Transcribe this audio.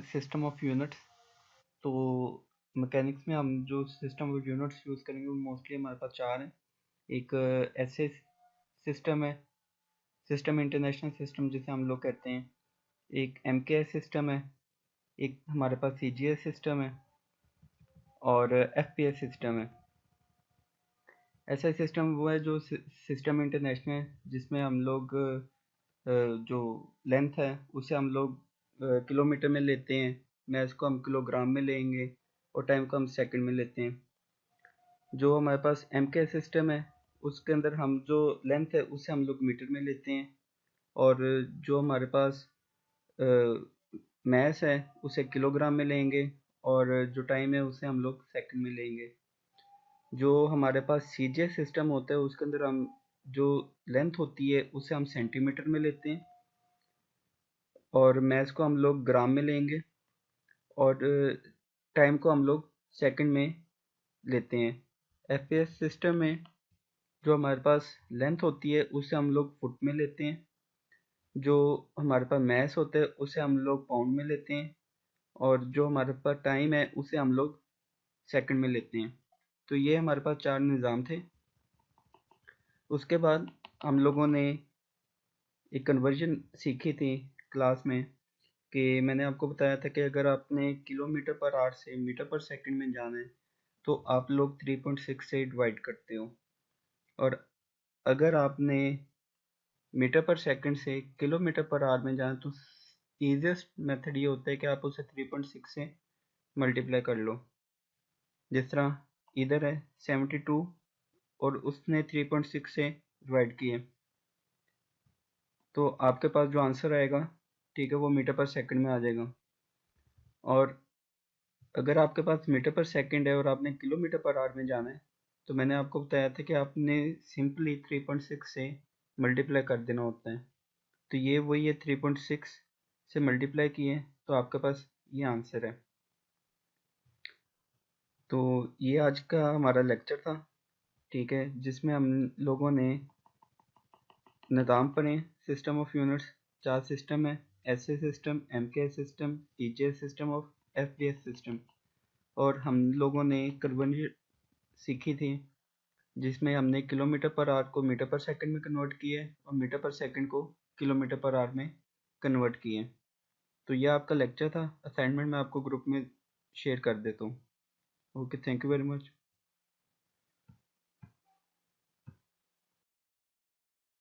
System of units. तो mechanics में हम जो सिस्टम ऑफ यूनिट्स यूज़ करेंगे वो मोस्टली हमारे पास चार हैं। एक एसए सिस्टम है, सिस्टम इंटरनेशनल सिस्टम जिसे हम लोग कहते हैं। एक एमकेएस सिस्टम है, एक हमारे पास सीजीएस सिस्टम है और एफपीएस सिस्टम है। ऐसा सिस्टम वो है जो सिस्टम इंटरनेशनल, जिसमें हम लोग जो लेंथ है उसे हम लोग किलोमीटर में लेते हैं, मैस को हम किलोग्राम में लेंगे और टाइम को हम सेकंड में लेते हैं। जो हमारे पास एमके सिस्टम है उसके अंदर हम जो लेंथ है उसे हम लोग मीटर में लेते हैं और जो हमारे पास मैस है उसे किलोग्राम में लेंगे और जो टाइम है उसे हम लोग सेकंड में लेंगे। जो हमारे पास सीजीएस सिस्टम होता है उसके अंदर हम जो लेंथ होती है उसे हम सेंटीमीटर में लेते हैं और मैस को हम लोग ग्राम में लेंगे और टाइम को हम लोग सेकंड में लेते हैं। एफपीएस सिस्टम में जो हमारे पास लेंथ होती है उसे हम लोग फुट में लेते हैं, जो हमारे पास मैस होता है उसे हम लोग पाउंड में लेते हैं और जो हमारे पास टाइम है उसे हम लोग सेकंड में लेते हैं। तो ये हमारे पास चार निज़ाम थे। उसके बाद हम लोगों ने एक कन्वर्जन सीखी थी क्लास में कि मैंने आपको बताया था कि अगर आपने किलोमीटर पर आवर से मीटर पर सेकंड में जाना है तो आप लोग 3.6 से डिवाइड करते हो, और अगर आपने मीटर पर सेकंड से किलोमीटर पर आवर में जाना तो ईजिएस्ट मेथड ये होता है कि आप उसे 3.6 से मल्टीप्लाई कर लो। जिस तरह इधर है 72 और उसने 3.6 से डिवाइड किए, तो आपके पास जो आंसर आएगा, ठीक है, वो मीटर पर सेकंड में आ जाएगा। और अगर आपके पास मीटर पर सेकंड है और आपने किलोमीटर पर आवर में जाना है तो मैंने आपको बताया था कि आपने सिंपली 3.6 से मल्टीप्लाई कर देना होता है। तो ये वही है, 3.6 से मल्टीप्लाई किए तो आपके पास ये आंसर है। तो ये आज का हमारा लेक्चर था, ठीक है, जिसमें हम लोगों ने निज़ाम पढ़े, सिस्टम ऑफ यूनिट्स, चार सिस्टम है, SI system, MKS system, CGS system और एफडीएस सिस्टम। और हम लोगों ने कन्वर्जन सीखी थी जिसमें हमने किलोमीटर पर आवर को मीटर पर सेकंड में कन्वर्ट किए और मीटर पर सेकंड को किलोमीटर पर आवर में कन्वर्ट किए। तो यह आपका लेक्चर था। असाइनमेंट मैं आपको ग्रुप में शेयर कर देता हूँ। Okay, thank you very much.